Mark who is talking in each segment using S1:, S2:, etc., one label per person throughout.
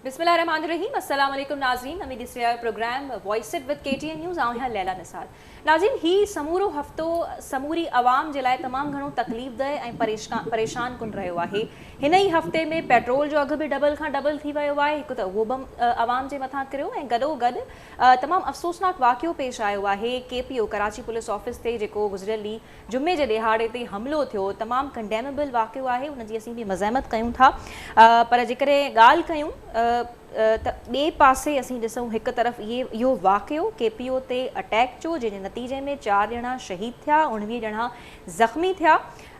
S1: बिस्मिल्लाहिर्रहमानिर्रहीम अस्सलाम वालेकुम नाज़रीन अमी दिसरिया programme voice it with KTN news आऊं हाँ लैला निसार नाज़रीन ही समूरो हफ़्तो समूरी आवाम जे लाइ तमामु घणो तकलीफ़देह ऐं परेशान कुन रहियो आहे। हिन ई हफ़्ते में पेट्रोल जो अघु बि डबल खां डबल थी वियो आहे। हिकु त उहो बि आवाम जे मथां किरियो ऐं गॾोगॾु तमामु अफ़सोसनाक वाक़ियो पेश आयो आहे। KPO कराची पुलिस ऑफिस ते जेको गुज़िरियल ॾींहुं जुमे जे ॾिहाड़े ते हमलो थियो तमामु कंडेमेबल वाक़ियो आहे। उनजी असीं बि मज़ामत कयूं था पर जेकॾहिं ॻाल्हि कयूं त ॿिए पासे असीं ॾिसूं हिकु तरफ़ इहो वाक़ियो KPO ते अटैक जो जंहिंजे नतीजे में 4 ॼणा शहीद थिया 19 ॼणा ज़ख़्मी थिया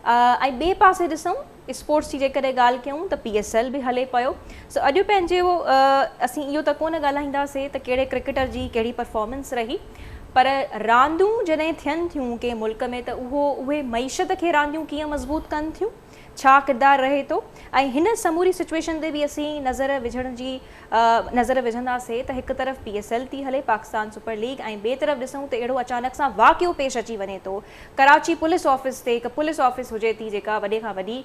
S1: ऐं ॿिए पासे ॾिसूं स्पोर्ट्स जी जेकॾहिं ॻाल्हि कयूं त PSL बि हले पियो। सो अॼु पंहिंजो असीं इहो त कोन ॻाल्हाईंदासीं त कहिड़े क्रिकेटर जी कहिड़ी परफॉर्मेंस रही पर रांदियूं जॾहिं थियनि थियूं कंहिं मुल्क में त उहे मईशत खे रांदियूं कीअं मज़बूत कनि थियूं छा किरदारु रहे थो ऐं हिन समूरी सिचुएशन ते बि असीं नज़र विझंदासीं त हिकु तरफ़ PSL थी हले पाकिस्तान सुपर लीग ऐं ॿिए तरफ़ ॾिसूं त अहिड़ो अचानक सां वाक़ियो पेश अची वञे थो कराची पुलिस ऑफिस ते हिकु पुलिस ऑफिस हुजे थी जेका वॾे खां वॾी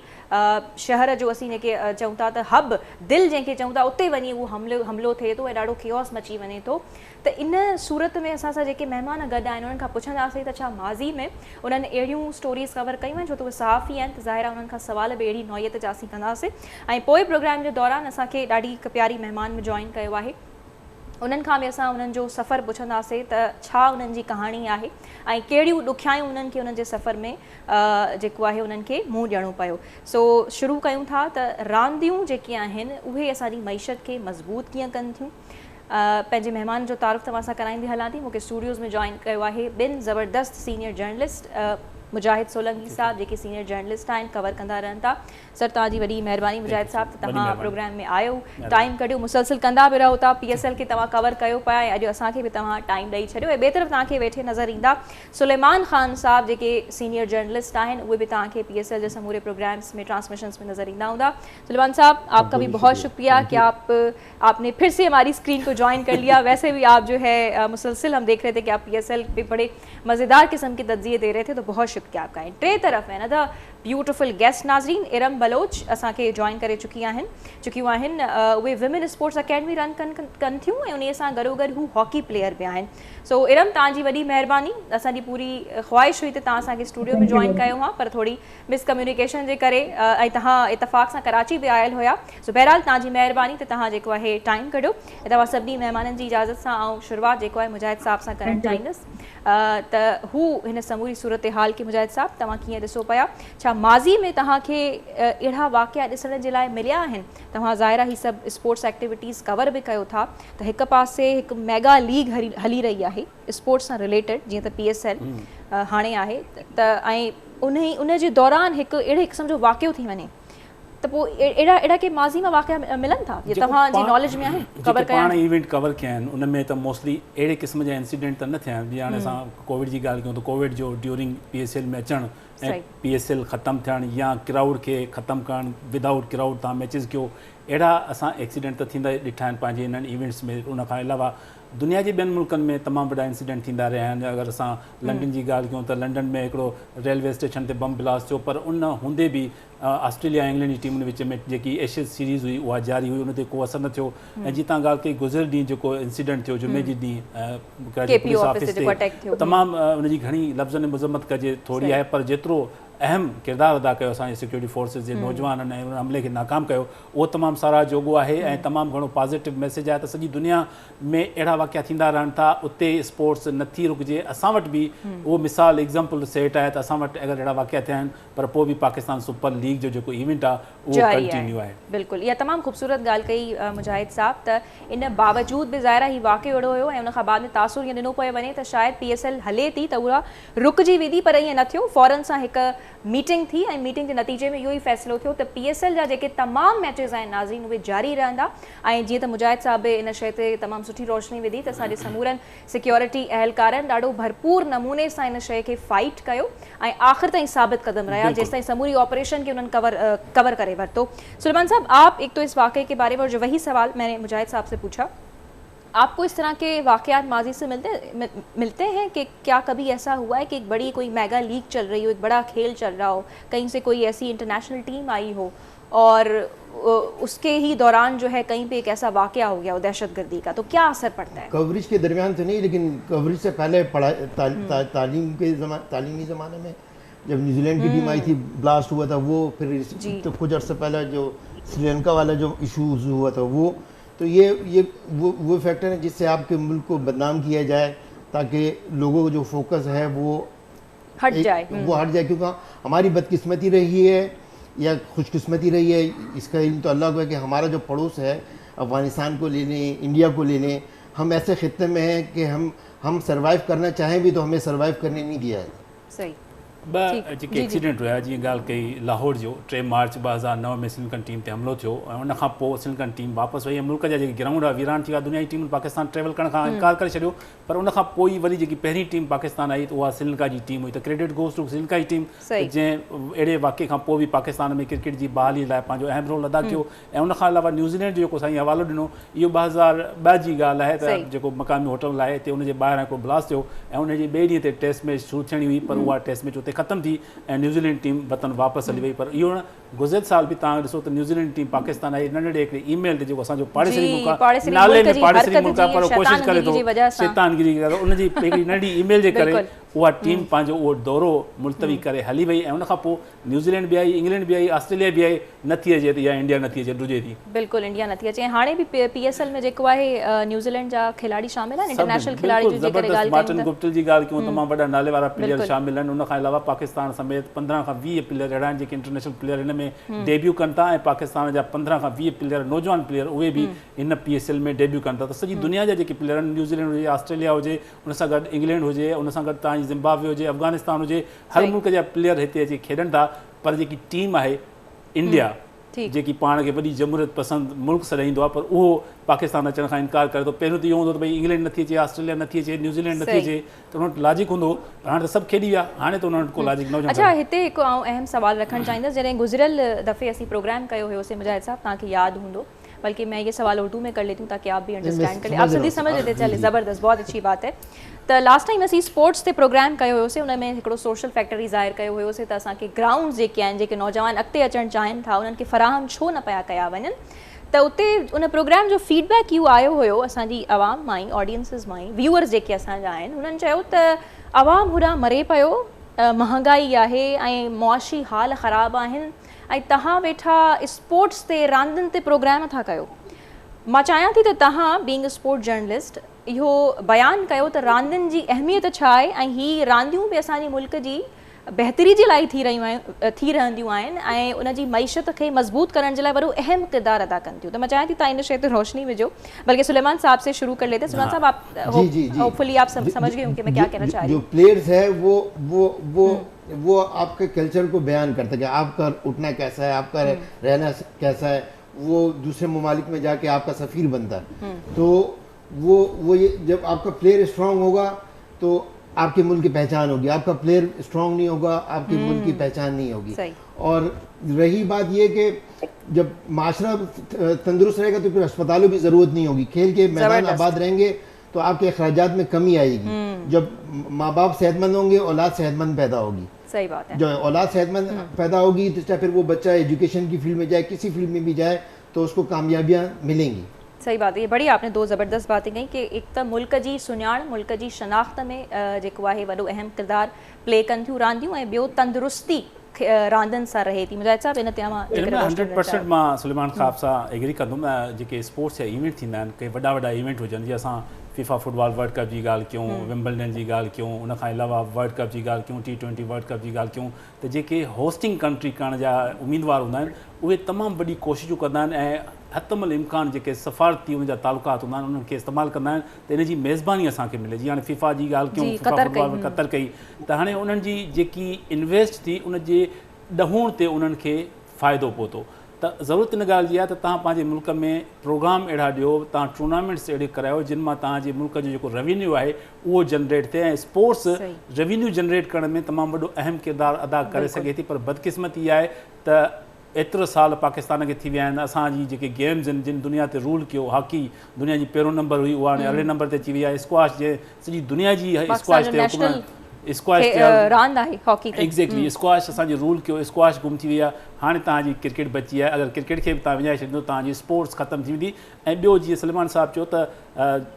S1: शहर जो असीं जेके चऊं था त हब दिलि जंहिंखे चऊं था उते वञी उहो हमलो थिए थो ऐं ॾाढो कियोस मची वञे थो। त इन सूरत में असां सां जेके महिमान गॾु आहिनि उन्हनि खां पुछंदासीं त छा माज़ी में उन्हनि अहिड़ियूं स्टोरीज़ कवर कयूं आहिनि छो त उहे सहाफ़ी आहिनि त ज़ाहिर आहे उन्हनि खां सवाल बि अहिड़ी नौयत जा असीं कंदासीं ऐं पोइ प्रोग्राम जे दौरान असांखे ॾाढी हिकु प्यारी महिमान में जॉइन कयो आहे। उन्हनि खां बि असां उन्हनि जो सफ़र पुछंदासीं त छा उन्हनि जी कहाणी आहे ऐं कहिड़ियूं ॾुखियायूं उन्हनि खे उन्हनि जे सफ़र में जेको आहे उन्हनि खे मुंहुं ॾियणो पियो। सो शुरू कयूं था त रांदियूं जेके आहिनि उहे असांजी मईशत खे मज़बूत कीअं कनि थियूं। पंहिंजे महिमान जो तारुफ़ तव्हां सां कराईंदी हलां थी। मूंखे स्टूडियोज़ में जॉइन कयो आहे ॿिनि ज़बरदस्त सीनियर जर्नलिस्ट मुजाहिद सोलंकी साहब जेके सीनियर जर्नलिस्ट आहिनि कवर कंदा रहनि था। सर तव्हांजी वॾी महिरबानी मुजाहिद साहब त तव्हां प्रोग्राम में आयो टाइम कढियो मुसलसिल कंदा बि रहो था PSL खे तव्हां कवर कयो पिया ऐं अॼु असांखे बि तव्हां टाइम ॾेई छॾियो ऐं ॿिए तरफ़ तव्हांखे वेठे नज़र ईंदा सुलेमान ख़ान साहब जेके सीनियर जर्नलिस्ट आहिनि उहे बि तव्हांखे PSL जे समूरे प्रोग्राम्स में ट्रांसमिशंस में नज़र ईंदा हूंदा। सुलेमान साहब आपका भी बहुत शुक्रिया कि आपने फिर से हमारी स्क्रीन को ज्वाइन कर लिया। वैसे भी आप जो है मुसलसिल हम देख रहे थे कि आप PSL पे बड़े मज़ेदार किस्म की तज्ज़िये दे रहे थे तो बहुत शुक्रिया आपका। टे तरफ़ है न द ब्यूटिफुल गेस्ट नाज़रीन इरम बलोच असांखे जॉइन करे चुकियूं आहिनि उहे विमेन स्पोर्ट्स अकेडमी रन कनि थियूं ऐं उन सां गॾोगॾु हू हॉकी प्लेयर बि आहिनि। सो इरम तव्हांजी वॾी महिरबानी असांजी पूरी ख़्वाहिश हुई त तव्हां असांखे स्टूडियो में जॉइन कयो हा पर थोरी मिसकम्युनिकेशन जे करे ऐं तव्हां इतफ़ाक़ सां कराची बि आयल हुया। सो बहरहाल तव्हांजी महिरबानी त तव्हां जेको आहे टाइम कढियो ऐं तव्हां सभिनी महिमाननि जी इजाज़त सां ऐं शुरूआति जेको आहे मुजाहिद साहब सां करणु चाहींदसि त हू हिन समूरी सूरत हाल खे मुजाहिद साहब तव्हां कीअं ॾिसो पिया छा माज़ी में तव्हांखे अहिड़ा वाक़िया ॾिसण जे लाइ मिलिया आहिनि। तव्हां ज़ाहिर ही सभु स्पोर्ट्स एक्टिविटीज़ कवर बि कयो था त हिकु पासे हिकु मेगा लीग हली रही आहे स्पोर्ट्स सां रिलेटेड जीअं त PSL हाणे आहे त ऐं उन जे दौरान हिकु अहिड़े क़िस्म जो वाक़ियो थी वञे त पोइ अहिड़ा के माज़ी में वाक़िया मिलनि था जीअं तव्हांजी नॉलेज में आहिनि कवर कया
S2: पाण इवेंट कवर कया आहिनि उन में त मोस्टली अहिड़े क़िस्म जा इंसिडेंट त न थिया आहिनि। जीअं हाणे असां कोविड जी ॻाल्हि कयूं त कोविड जो ड्यूरिंग PSL में अचणु ऐं PSL ख़तमु थियणु या क्राउड खे ख़तमु करणु विदाउट क्राउड तव्हां मैचिस कयो अहिड़ा असां एक्सीडेंट त थींदा ॾिठा आहिनि पंहिंजे इन्हनि इवेंट्स में। उन खां अलावा दुनिया जे ॿियनि मुल्कनि में तमामु वॾा इंसिडेंट थींदा रहिया आहिनि। अगरि असां लंडन जी ॻाल्हि कयूं त लंडन में हिकिड़ो रेलवे स्टेशन ते बम ब्लास्ट थियो पर उन हूंदे बि ऑस्ट्रेलिया ऐं इंग्लैंड जी टीमुनि विच में जेकी एशियस सीरीज़ हुई उहा जारी हुई उन ते को असरु न थियो। ऐं जीअं तव्हां ॻाल्हि कई गुज़िरियल ॾींहुं जेको इंसिडेंट थियो जुमे जे ॾींहुं पुलिस ऑफिस ते तमामु उनजी घणी लफ़्ज़नि में मज़म्मत कजे थोरी आहे पर जेतिरो अहम किरदारु अदा कयो असांजे सिक्योरिटी फोर्सिस जे नौजवाननि ऐं उन हमले खे नाकाम कयो उहो तमामु साराह जोॻो आहे ऐं तमामु घणो पॉज़िटिव मैसेज आहे त सॼी दुनिया में अहिड़ा वाक़िया थींदा रहनि था उते स्पोर्ट्स नथी रुकिजे। असां वटि बि उहो मिसाल एग्ज़ाम्पल सेट आहे त असां वटि अगरि अहिड़ा वाक़िया थिया आहिनि पर पोइ बि पाकिस्तान सुपर लीग जो जेको इवेंट आहे उहो कंटिन्यू आहे।
S1: बिल्कुलु इहा तमामु ख़ूबसूरत ॻाल्हि कई मुजाहिद साहब त इन बावजूद बि ज़ाहिर ही वाक़ियो अहिड़ो हुयो ऐं उनखां बाद में तासुर ईअं ॾिनो पियो वञे त शायदि PSL हले थी त उहा रुकिजी वेंदी पर ईअं न थियो फ़ौरन सां हिकु मीटिंग थी ऐं मीटिंग जे नतीजे में इहो ई फ़ैसिलो थियो त PSL जा जेके तमामु मैचिस आहिनि नाज़रीन उहे जारी रहंदा ऐं जीअं त मुजाहिद साहब बि इन शइ ते तमामु सुठी रोशनी विधी त असांजे समूरनि सिक्योरिटी अहलकारनि ॾाढो भरपूर नमूने सां इन शइ खे फाइट कयो ऐं आख़िर ताईं साबित क़दम रहिया जेसि ताईं समूरी ऑपरेशन खे उन्हनि कवर करे वरितो। सुलेमान साहब आप एक तो इस वाक़े के बारे में और जो वही सवाल मैंने मुजाहिद साहब से पूछा आपको इस तरह के वाक़यात माजी से मिलते हैं कि क्या कभी ऐसा हुआ है कि एक बड़ी कोई मेगा लीग चल रही हो एक बड़ा खेल चल रहा हो कहीं से कोई ऐसी इंटरनेशनल टीम आई हो और उसके ही दौरान जो है कहीं पे एक ऐसा वाकया हो गया दहशतगर्दी का, तो क्या असर पड़ता है?
S3: कवरेज के दरमियान तो नहीं, लेकिन कवरेज से पहले तालीमी ज़माने में जब न्यूजीलैंड की टीम आई थी, ब्लास्ट हुआ था वो, फिर तो कुछ अर्से पहले जो श्रीलंका वाला जो इशूज़ हुआ था वो, तो ये वो फैक्टर है जिससे आपके मुल्क को बदनाम किया जाए ताकि लोगों का जो फोकस है वो
S1: हट जाए,
S3: क्योंकि हमारी बदकिस्मती रही है या खुशकिस्मती रही है, इसका इल्म तो अल्लाह को है कि हमारा जो पड़ोस है अफ़गानिस्तान को ले लें, इंडिया को ले लें, हम ऐसे खित्ते में हैं कि हम सर्वाइव करना चाहें भी तो हमें सर्वाइव करने नहीं दिया है।
S1: सही
S2: जेके एक्सीडेंट हुआ जीअं ॻाल्हि कई लाहौर जो 3 मार्च 2009 में श्रीलंकन टीम ते हमिलो थियो ऐं उन खां पोइ श्रीलंकन टीम वापसि वई ऐं मुल्क जा जेके ग्राउंड आहे वीरान थी विया, दुनिया जी टीम पाकिस्तान ट्रेवल करण खां इनकार करे छॾियो, पर उन खां पोइ वरी जेकी पहिरीं टीम पाकिस्तान आई त उहा श्रीलंका जी टीम हुई, त क्रेडिट गोज़ टू श्रीलंका जी टीम जंहिं अहिड़े वाक़े खां पोइ बि पाकिस्तान में क्रिकेट जी बहाली लाइ पंहिंजो अहम रोल अदा कयो। ऐं उन खां अलावा न्यूज़ीलैंड जो जेको साईं हवालो ॾिनो, इहो 2002 जी ॻाल्हि आहे त जेको मक़ामी होटल आहे हिते उनजे ॿाहिरां हिकिड़ो ब्लास्ट थियो ऐं उनजे ॿिए ॾींहं ते टेस्ट मैच शुरू थियणी हुई, पर उहा टेस्ट मैच उते ख़तमु थी ऐं न्यूज़ीलैंड टीम वतन वापसि हली वई। पर इहो गुज़िरियल साल बि तव्हां ॾिसो त न्यूज़ीलैंड टीम पाकिस्तान आई नंढड़े हिकिड़े ईमेल ते जेको असांजो पाड़ेसरी मुल्क आहे, नाले में पाड़ेसरी मुल्क आहे पर कोशिशि करे थो शैतानगिरी करे, उनजी हिकिड़ी नंढी ईमेल जे करे उहा टीम पंहिंजो उहो दौरो मुलतवी करे हली वई ऐं उन खां पोइ न्यूज़ीलैंड बि आई, इंग्लैंड बि आई, ऑस्ट्रेलिया बि आई, नथी अचे या इंडिया नथी अचे, ॾुजे थी। बिल्कुलु
S1: इंडिया नथी अचे। हाणे बि PSL में जेको आहे न्यूज़ीलैंड जा खिलाड़ी शामिल आहिनि, इंटरनेशनल खिलाड़ी जी जेकर ॻाल्हि
S2: मार्टिन गुप्टिल जी ॻाल्हि कयूं, तमामु वॾा नाले वारा प्लेयर शामिल आहिनि। उन खां अलावा पाकिस्तान समेत 15 खां 20 प्लेयर अहिड़ा आहिनि जेके इंटरनेशनल प्लेयर हिन में डेब्यू कनि था ऐं पाकिस्तान जा 15 खां 20 प्लेयर नौजवान प्लेयर उहे बि हिन PSL में डेब्यू कनि था। त सॼी दुनिया जा जेके प्लेयर आहिनि, न्यूज़ीलैंड हुजे, ऑस्ट्रेलिया हुजे, उन सां गॾु इंग्लैंड हुजे, उन सां गॾु तव्हांजी ज़िम्बाब्वे हुजे, अफगानिस्तान हुजे, हर मुल्क जा प्लेयर हिते अची खेॾनि था। पर जेकी टीम आहे इंडिया जेकी पाण खे वॾी जमहूरियत पसंदि मुल्क सॾाईंदो आहे, पर उहो पाकिस्तान अचण खां इनकार करे थो। पहिरियों त इहो हूंदो त भई इंग्लैंड नथी अचे, ऑस्ट्रेलिया नथी अचे, न्यूज़ीलैंड नथी अचे, त उन वटि लॉजिक हूंदो, पर हाणे त सभु खेॾी विया, हाणे त उन्हनि वटि को लॉजिक न हुजे।
S1: अच्छा, हिते हिकु अहम सवाल रखणु चाहींदसि। जॾहिं गुज़िरियल दफ़े असीं प्रोग्राम कयो हुयोसीं, मुजाहिद साहब तव्हांखे यादि हूंदो, बल्कि मैं ये सवाल उर्दू में कर लेती हूँ ताकि आप भी अंडरस्टैंड करें, आप सिंधी समझ लेते। चले ज़बरदस्त, बहुत अच्छी बात है। तो लास्ट टाइम असीं स्पोर्ट्स ते प्रोग्राम कयो हुयोसीं, उन में हिकिड़ो सोशल फैक्टर ज़ाहिर कयो हुयोसीं त असांखे ग्राउंड्स जेके आहिनि, जेके नौजवान अॻिते अचणु चाहिनि था, उन्हनि खे फराहम छो न पिया कया वञनि। त उते उन प्रोग्राम जो फीडबैक इहो आयो हुयो असांजी आवाम मां ई, ऑडियंसिस मां ई, व्यूअर्स जेके असांजा आहिनि, हुननि चयो त आवाम होॾां मरे पियो, महांगाई आहे ऐं मुआशी हाल ख़राबु आहिनि ऐं तव्हां वेठा स्पोर्ट्स ते रांदियुनि ते प्रोग्राम था कयो। मां चाहियां थी त तव्हां बीइंग अ स्पोर्ट जर्नलिस्ट इहो बयानु कयो त रांदियुनि जी अहमियत छा आहे ऐं हीअ रांदियूं बि असांजे मुल्क जी बहितरी जे लाइ थी रहंदियूं आहिनि ऐं उनजी मईशत खे मज़बूत करण जे लाइ वॾो अहम किरदारु अदा कनि थियूं। त मां चाहियां थी तव्हां इन शइ ते रोशनी विझो। बल्कि सुलेमान साहब से शुरू कर लेते हैं। सुलेमान साहब, आप होपफुली आप समझ गए होंगे मैं क्या कहना चाह रही हूँ।
S3: जो प्लेयर्स है वो आपके कल्चर को बयान करते हैं, आपका उठना कैसा है, आपका रहना कैसा है, वो दूसरे ममालिक में जाके आपका सफ़ीर बनता है। तो वो ये जब आपका प्लेयर स्ट्रांग होगा तो आपके मुल्क की पहचान होगी, आपका प्लेयर स्ट्रांग नहीं होगा आपके मुल्क की पहचान नहीं होगी। और रही बात ये कि जब माशरा तंदुरुस्त रहेगा तो फिर अस्पतालों की ज़रूरत नहीं होगी, खेल के मैदान आबाद रहेंगे तो आपके अखराजात में कमी आएगी। जब माँ बाप सेहतमंद होंगे, औलाद सेहतमंद पैदा होगी।
S1: सही बात है।
S3: जो औलाद सेहतमंद पैदा होगी तो चाहे फिर वो बच्चा एजुकेशन की फील्ड में जाए, किसी फील्ड में भी जाए, तो उसको कामयाबियाँ मिलेंगी।
S1: सही बात है। ये बड़ी आपने दो ज़बरदस्त बातें कही कि एक तो मुल्क जी सुञाण, मुल्क जी शनाख्त में जेको आहे वॾो अहम किरदारु प्ले कनि थियूं रांदियूं ऐं ॿियो तंदुरुस्ती रांदियुनि सां रहे थी। मुजाहिद साहब, इन ते
S2: 100% मां सुलेमान ख़ाब सां एग्री कंदुमि। जेके स्पोर्ट्स जा इवेंट थींदा आहिनि, के वॾा इवेंट हुजनि, जीअं असां फीफा फुटबॉल वर्ल्ड कप जी ॻाल्हि कयूं, विम्बलडन जी ॻाल्हि कयूं, उन खां अलावा वर्ल्ड कप जी ॻाल्हि कयूं, T20 वर्ल्ड कप जी ॻाल्हि कयूं, त जेके होस्टिंग कंट्री करण जा उम्मीदवार हूंदा आहिनि उहे तमामु वॾी कोशिशूं कंदा आहिनि ऐं हतमल इम्कान जेके सफ़ारती उन जा तालुकात हूंदा आहिनि उन्हनि खे इस्तेमालु कंदा आहिनि त इन जी मेज़बानी असांखे मिले। जीअं हाणे फीफा जी ॻाल्हि कयूं, फीफा फुटबॉल में क़तर कई, त हाणे उन्हनि जी जेकी इन्वेस्ट थी उन जे ॾहूण ते उन्हनि खे फ़ाइदो पहुतो। त ज़रूरत इन ॻाल्हि जी आहे त तव्हां पंहिंजे मुल्क में प्रोग्राम अहिड़ा ॾियो, तव्हां टूर्नामेंट्स अहिड़े करायो जिन मां तव्हांजे मुल्क जो जेको रेवेन्यू आहे उहो जनरेट थिए ऐं स्पोर्ट्स रेवेन्यू जनरेट करण में तमामु वॾो अहम किरदारु अदा करे सघे थी। पर बदकिस्मती आहे त एतिरो साल पाकिस्तान खे थी विया आहिनि, असांजी जेके गेम्स आहिनि जिन दुनिया ते रूल कयो, हॉकी दुनिया जी पहिरों नंबर हुई, उहा हाणे अॻिले नंबर ते अची वई आहे। स्क्वाश जे सॼी दुनिया जी स्क्वाश ते स्क्वाश रांदि आहे, हॉकी एग्ज़ैक्टली स्क्वाश असांजे रूल कयो, स्क्वाश गुम थी वई आहे। हाणे तव्हांजी क्रिकेट बची आहे, अगरि क्रिकेट खे बि तव्हां विञाए छॾींदो तव्हांजी स्पोर्ट्स ख़तमु थी वेंदी। ऐं ॿियो जीअं सलमान साहिबु चयो त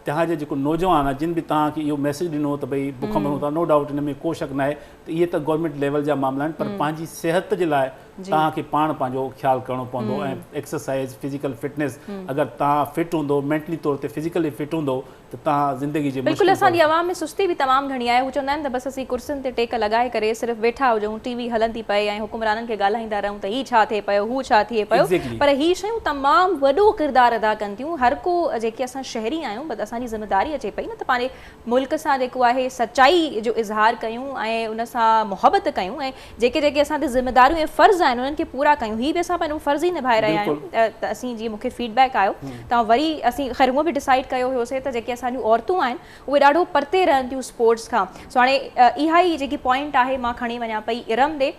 S2: तव्हांजे जेको नौजवान आहे जिन बि तव्हांखे इहो मैसेज ॾिनो त भई बुख मरूं था, नो डाउट हिन में को शक न आहे त इहे त गवर्नमेंट लेवल जा मामला आहिनि, पर पंहिंजी सिहत जे लाइ तव्हांखे पाण पंहिंजो ख़्यालु करिणो पवंदो ऐं एक्सरसाइज़ फिज़िकल फिटनेस अगरि तव्हां फिट हूंदो, मेंटली तौर ते फिज़िकली फिट हूंदो त तव्हां ज़िंदगी जे
S1: बिल्कुलु असांजी आवाम में सुस्ती बि तमामु घणी आहे। हू चवंदा आहिनि त बसि असीं कुर्सियुनि ते टेक लॻाए करे सिर्फ़ु वेठा हुजूं, टीवी हलंदी पए ऐं हुकुमराननि खे ॻाल्हाईंदा रहूं त हीउ छा थिए पियो, हू छा थिए पियो, पर हीअ शयूं तमामु वॾो किरदारु अदा कनि थियूं। हर को जेके असां शहरी आहियूं बट असांजी ज़िमेदारी अचे पई न त पंहिंजे मुल्क सां जेको आहे सचाई जो इज़हार कयूं ऐं उन सां मुहबत कयूं ऐं जेके जेके असांजी ज़िमेदारियूं ऐं फ़र्ज़ आहिनि उन्हनि खे पूरा कयूं। हीअ बि असां पंहिंजो फ़र्ज़ ई निभाए रहिया आहियूं। त असीं जीअं मूंखे फीडबैक आयो तव्हां वरी असीं ख़ैर हूअं बि डिसाइड कयो हुयोसीं त जेके असांजूं औरतूं आहिनि उहे ॾाढो परते रहनि थियूं स्पोर्ट्स खां। सो हाणे इहा ई जेकी पॉइंट आहे मां खणी वञा पई इरम ॾे।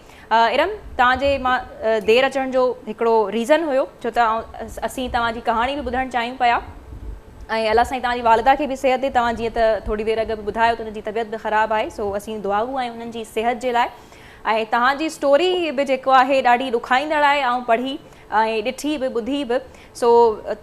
S1: इरम तव्हांजे मां देरि अचण जो हिकिड़ो रीज़न हुयो छो त असीं तव्हांजी कहाणी बि ॿुधणु चाहियूं पिया ऐं अलाह साईं तव्हांजी वालिदा खे बि सिहत ॾे। तव्हां जीअं त थोरी देरि अॻु ॿुधायो त उनजी तबियत बि ख़राबु आहे, सो असीं दुआऊं आहियूं उन्हनि जी सिहत जे लाइ। ऐं तव्हांजी स्टोरी बि जेको आहे ॾाढी ॾुखाईंदड़ आहे, ऐं पढ़ी ऐं ॾिठी बि ॿुधी बि। सो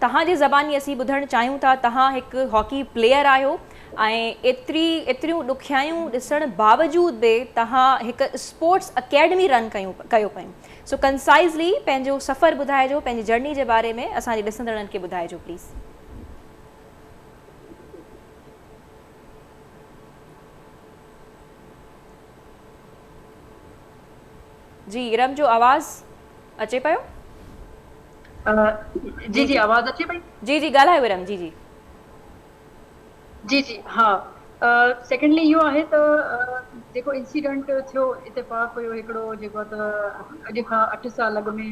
S1: तव्हांजी ज़बानी असीं ॿुधणु चाहियूं था। तव्हां हिकु हॉकी प्लेयर आहियो ऐं एतिरियूं ॾुखियायूं ॾिसण बावजूद बि तव्हां हिकु स्पोर्ट्स अकेडमी रन कयो पियूं। सो कंसाइज़ली पंहिंजो सफ़र ॿुधाइजो, पंहिंजी जर्नी जे बारे में असांजे ॾिसंदड़नि खे ॿुधाइजो प्लीज़। जी इरम जो आवाज़ अचे पियो?
S4: जी जी आवाज़ अचे पई?
S1: जी जी ॻाल्हायो इरम। जी जी
S4: जी जी हा। सेकेंडली इहो आहे त जेको इंसिडेंट थियो इत्तेफ़ाक़ हुयो हिकिड़ो जेको त अॼु खां 8 साल अॻु में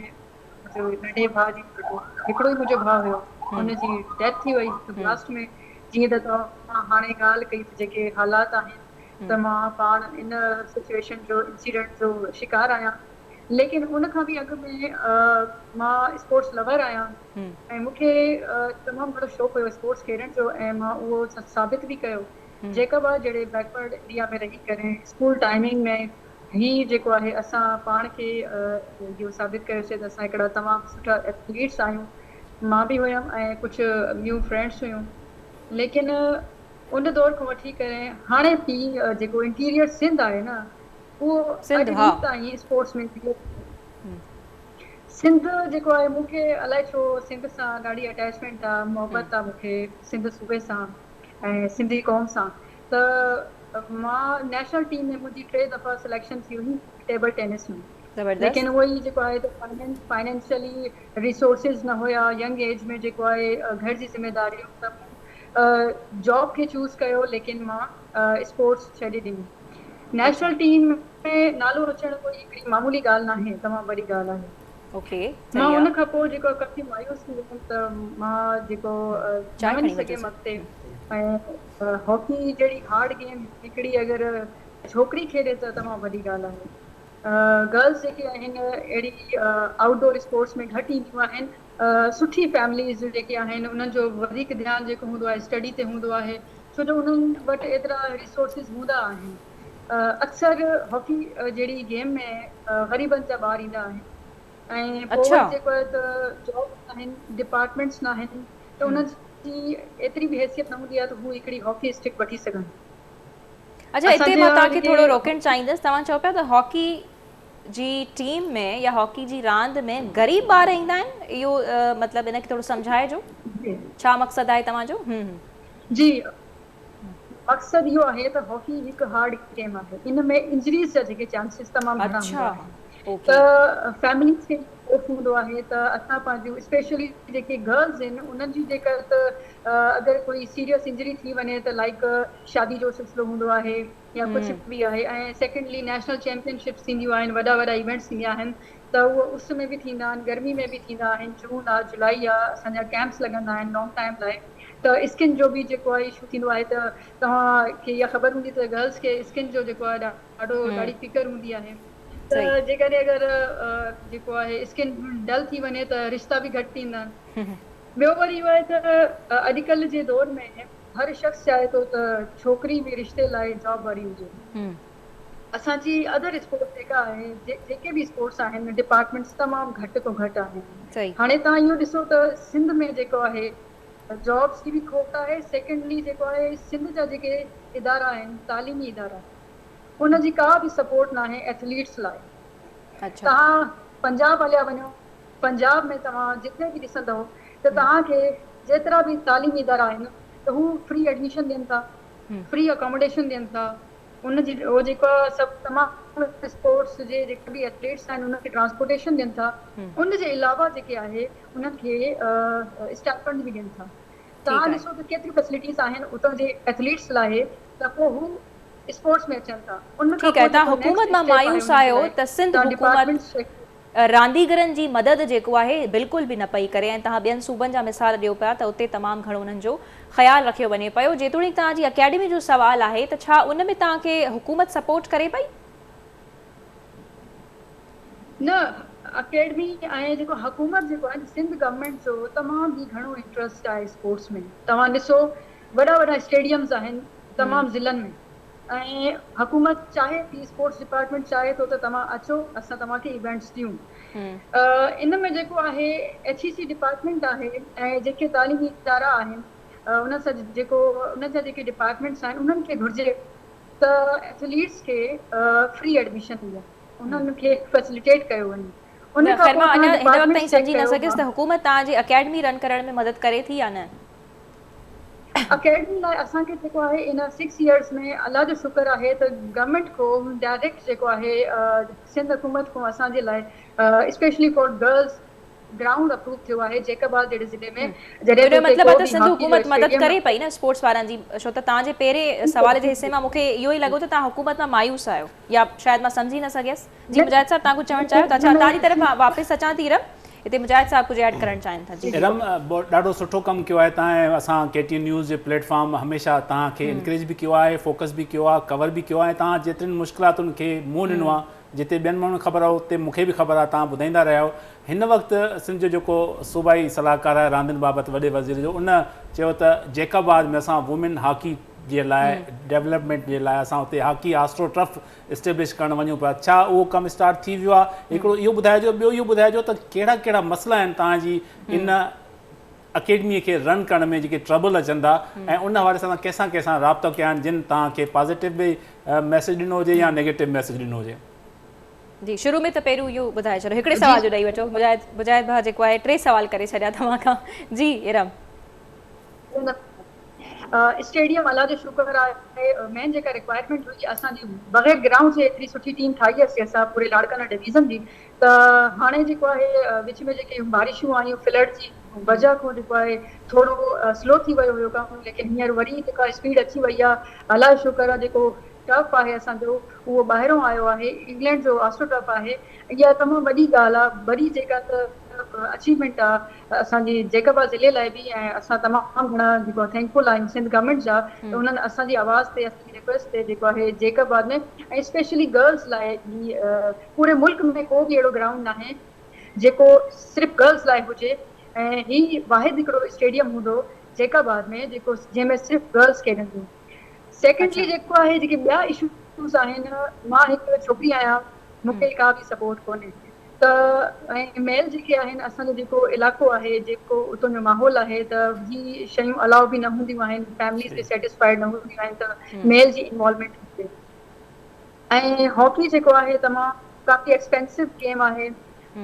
S4: नंढे भाउ जी हिकिड़ो ई मुंहिंजो भाउ हुयो, हुनजी डेथ थी वई ब्लास्ट में। जीअं त तव्हां हाणे ॻाल्हि कई जेके हालात आहिनि त मां पाण इन सिचुएशन जो इंसिडेंट जो शिकार आहियां, लेकिन उन खां बि अॻु में मां स्पोर्ट्स लवर आहियां ऐं मूंखे तमामु घणो शौक़ु हुयो स्पोर्ट्स खेॾण जो ऐं मां उहो साबित बि कयो। जेका ॿ जहिड़े बैकवर्ड एरिया में रही करे स्कूल टाइमिंग में ही जेको आहे असां पाण खे इहो साबित कयोसीं त असां हिकिड़ा तमामु सुठा एथलीट्स आहियूं। मां बि हुयमि ऐं कुझु ॿियूं फ्रेंड्स हुयूं, लेकिन उन दौर खां वठी करे हाणे बि जेको इंटीरियर सिंध आहे न उहो अॼु ताईं स्पोर्ट्स में सिंध जेको आहे मूंखे अलाए छो सिंध सां ॾाढी अटैचमेंट आहे, मोहबत आहे मूंखे सिंध सूबे सां ऐं सिंधी क़ौम सां। त मां नेशनल टीम में मुंहिंजी 3 दफ़ा सिलेक्शन थी हुई टेबल टेनिस में, लेकिन उहो ई जेको आहे त फाइनेंशियली रिसोर्सिस न हुया। यंग एज में जेको आहे घर जी ज़िम्मेदारियूं त जॉब खे चूज़ कयो, लेकिन मां स्पोर्ट्स छॾे ॾिनी। नेशनल टीम में नालो अचणु कोई हिकिड़ी मामूली ॻाल्हि न आहे, तमामु वॾी ॻाल्हि आहे। मां उन खां पोइ जेको काफ़ी मायूस थी वियमि त मां जेको न वञी सघियमि अॻिते। ऐं हॉकी जहिड़ी हार्ड गेम हिकिड़ी अगरि छोकिरी खेॾे त तमामु वॾी ॻाल्हि आहे। गर्ल्स जेके आहिनि अहिड़ी आउटडोर स्पोर्ट्स में घटि ईंदियूं आहिनि। सुठी फैमिलीज़ जेके आहिनि उन्हनि जो वधीक ध्यानु जेको हूंदो आहे स्टडी ते हूंदो आहे, छो जो उन्हनि वटि एतिरा रिसोर्सिस हूंदा आहिनि। अक्सर हॉकी जहिड़ी गेम में ग़रीबनि जा ॿार ईंदा आहिनि ऐं पोइ जेको आहे त जॉब आहिनि, डिपार्टमेंट्स न आहिनि, त उनजी एतिरी बि हैसियत न हूंदी आहे त हू हिकिड़ी हॉकी स्टिक वठी सघनि।
S1: अच्छा, हिते मां तव्हांखे थोरो रोकणु चाहींदसि। तव्हां चओ पिया त हॉकी जी टीम में या हॉकी जी रांदि में ग़रीब ॿार ईंदा आहिनि, इहो मतिलबु इनखे थोरो सम्झाइजो, छा मक़सदु आहे तव्हांजो?
S4: जी मक़सदु इहो आहे त हॉकी हिकु हार्ड गेम आहे, इन में इंजरीज़ जा जेके चांसिस तमामु घणा हूंदा आहिनि। त फैमिलीज़ खे खौफ़ हूंदो आहे त असां पंहिंजूं स्पेशली जेके गर्ल्स आहिनि उन्हनि जी जेका त अगरि कोई सीरियस इंजरी थी वञे त लाइक शादी जो सिलसिलो हूंदो आहे या कुझु बि आहे। ऐं सेकेंडली नेशनल चैम्पियनशिप्स थींदियूं आहिनि, वॾा वॾा इवेंट्स थींदा आहिनि, त उहो उस में बि थींदा आहिनि, गर्मी में बि थींदा आहिनि, जून आहे, जुलाई आहे, असांजा कैंप्स लॻंदा आहिनि लॉन्ग टाइम लाइ। त स्किन जो बि जेको आहे इशू थींदो आहे, त तव्हांखे इहा ख़बर हूंदी त गर्ल्स खे स्किन जो जेको आहे ॾाढी फिकर हूंदी आहे। त जेकॾहिं अगरि जेको आहे स्किन डल थी वञे त रिश्ता बि घटि थींदा आहिनि। ॿियो वरी इहो आहे त अॼुकल्ह जे दौर में हर शख़्स चाहे थो त छोकिरी बि रिश्ते लाइ जॉब वारी हुजे। असांजी अदर स्पोर्ट्स जेका आहे जेके बि स्पोर्ट्स आहिनि डिपार्टमेंट्स तमामु घटि खां घटि आहिनि।
S1: सही
S4: हाणे तव्हां इहो ॾिसो त सिंध में जेको आहे जॉब्स जी बि खोट आहे। सेकेंडली जेको आहे सिंध जा जेके इदारा आहिनि तालीमी इदारा उनजी का बि सपोर्ट न आहे एथलीट्स लाइ।
S1: अच्छा
S4: तव्हां पंजाब हलिया वञो, पंजाब में तव्हां जिते बि ॾिसंदव त तव्हांखे जेतिरा बि तालीमी इदारा आहिनि त हू फ्री एडमिशन ॾियनि था, फ्री अकोमोडेशन ॾियनि था। उनजी उहो जेको सभु तमामु स्पोर्ट्स जे जेके बि एथलीट्स आहिनि उनखे ट्रांसपोर्टेशन ॾियनि था। उनजे अलावा जेके आहे उनखे स्टाइपेंड बि ॾियनि था। तव्हां
S1: आहे।
S4: ॾिसो त केतिरियूं फैसिलिटीज़ आहिनि उतां जे एथलीट्स लाइ त पोइ हू स्पोर्ट्स में अचनि था। उन खां
S1: ठीकु आहे,
S4: पोइ
S1: तव्हां
S4: जेको
S1: हुकूमत
S4: next
S1: मां
S4: step आहे
S1: मायूस
S4: उनजे
S1: आहियो
S4: लाइ
S1: त सिंध
S4: तव्हां
S1: हुकूमत
S4: departments
S1: रांदीगरनि जी मदद जेको आहे बिल्कुलु बि न पई करे ऐं तव्हां ॿियनि सूबनि जा मिसाल ॾियो पिया त उते तमामु घणो उन्हनि जो ख़्यालु रखियो वञे पियो। जेतोणीकि तव्हांजी अकेडमी जो सुवालु आहे त छा उन में तव्हांखे हुकूमत सपोर्ट करे पई?
S4: न अकेडमी ऐं जेको हुकूमत जेको आहे सिंध गवर्नमेंट जो तमामु बि घणो इंट्रस्ट आहे स्पोर्ट्स में। तव्हां ॾिसो वॾा वॾा स्टेडियम्स आहिनि तमामु ज़िलनि में ऐं हुकूमत चाहे थी स्पोर्ट्स डिपार्टमेंट चाहे थो त तव्हां अचो असां तव्हांखे इवेंट्स ॾियूं। इन में जेको आहे HEC डिपार्टमेंट आहे ऐं जेके तालीमी इदारा आहिनि उन सां जेको उन जा जेके डिपार्टमेंट्स आहिनि उन्हनि खे घुर्जे त एथलीट्स खे फ्री एडमिशन ॾियो, उन्हनि खे फैसिलिटेट कयो वञे। उन खां
S1: ख़ैर मां
S4: पोइ
S1: अञा हिन वक़्त ताईं
S4: डिपार्टमेंट
S1: सम्झी न सघियसि त हुकूमत तव्हांजी अकेडमी रन करण में मदद करे थी या न?
S4: अकेडमी लाइ असांखे जेको आहे इन 6 इयर्स में अलाह जो शुक्र आहे त गवर्नमेंट को डायरेक्ट जेको आहे सिंध हुकूमत को असांजे लाइ specially for girls ground approve थियो आहे जेकाबाद जहिड़े ज़िले में।
S1: जो मतिलबु आहे त सिंध हुकूमत मदद करे पई न स्पोर्ट्स वारनि जी, छो त तव्हांजे पहिरें सवाल जे हिसे मां मूंखे इहो ई लॻो त तव्हां हुकूमत मां मायूस आहियो या शायदि मां सम्झी न सघियसि। जी मुजाहिद साहब तव्हां कुझु चवणु चाहियो था? अच्छा तव्हांजी तरफ़ वापसि अचां थी इरम, हिते मुजाहिद साहब कुझु ऐड करणु चाहिनि था। जी
S2: इरम ॾाढो सुठो कमु कयो आहे तव्हां ऐं असां KTN न्यूज़ जे प्लेटफॉर्म हमेशह तव्हांखे इनकरेज बि कयो आहे, फोकस बि कयो आहे, कवर बि कयो आहे। तव्हां जेतिरनि मुश्किलातुनि खे मुंहुं ॾिनो आहे, जिते ॿियनि माण्हुनि खे ख़बर आहे उते मूंखे बि ख़बर आहे, तव्हां ॿुधाईंदा रहिया आहियो। हिन वक़्तु सिंध जो जेको सूबाई सलाहकार आहे रांदियुनि बाबति वॾे वज़ीर जो, उन चयो त जेकाबाद में असां वुमेन हॉकी जे लाइ डेवलपमेंट जे लाइ असां उते हॉकी आस्ट्रो टर्फ इस्टेब्लिश करणु वञूं पिया। छा उहो कमु स्टार्ट थी वियो आहे? हिकिड़ो इहो ॿुधाइजो, ॿियो इहो ॿुधाइजो त कहिड़ा कहिड़ा मसइला आहिनि तव्हांजी इन अकेडमीअ खे रन करण में जेके ट्रबल अचनि था ऐं उन हवाले सां कंहिंसां कंहिंसां राब्तो कया आहिनि जिन तव्हांखे पॉज़िटिव बि मैसेज ॾिनो हुजे या नेगेटिव मैसेज ॾिनो हुजे?
S1: जी शुरू में त पहिरियों इहो ॿुधाए छॾियो, हिकिड़े सवाल जो ॾेई वठो। मुजाहिद भाउ जेको आहे 3 सवाल करे छॾिया तव्हां खां। जी इरम
S4: स्टेडियम अलाह जो शुक्र आहे मेन जेका रिक्वायरमेंट हुई असांजी बग़ैर ग्राउंड जे एतिरी सुठी टीम ठाही हुईसीं असां पूरे लाड़काना डिवीज़न जी। त हाणे जेको आहे विच में जेके बारिशूं आयूं फ्लड जी वजह खां जेको आहे थोरो स्लो थी वियो हुयो कमु, लेकिन हींअर वरी जेका स्पीड अची वई आहे। अलाह जो शुक्र आहे जेको टफ आहे असांजो उहो ॿाहिरों आयो आहे, इंग्लैंड जो आस्ट्रो टफ आहे। इहा तमामु वॾी ॻाल्हि आहे, वॾी जेका त अचीवमेंट आहे असांजी जेकाबाद ज़िले लाइ बि ऐं असां तमामु घणा जेको थैंकफुल आहियूं सिंध गवर्नमेंट जा त उन्हनि असांजी आवाज़ ते असांजी रिक्वेस्ट ते जेको आहे जेकाबाद में ऐं स्पेशली गर्ल्स लाइ पूरे मुल्क में को बि अहिड़ो ग्राउंड न आहे जेको सिर्फ़ु गर्ल्स लाइ हुजे ऐं ही वाहिद हिकिड़ो स्टेडियम हूंदो जेकाबाद में जेको जंहिंमें सिर्फ़ु गर्ल्स खेॾंदियूं। सेकेंडली जेको आहे जेके ॿिया इशूज़ आहिनि, मां हिकु छोकिरी आहियां, मूंखे का बि सपोर्ट कोन्हे त ऐं मेल जेके आहिनि असांजो जेको इलाइक़ो आहे जेको उतां जो माहौल आहे त ही शयूं अलाउ बि न हूंदियूं आहिनि, फैमिलीज़ बि सेटिस्फाइड न हूंदियूं आहिनि त मेल जी इन्वॉल्वमेंट हुजे। ऐं हॉकी जेको आहे तमामु काफ़ी एक्सपेंसिव गेम आहे।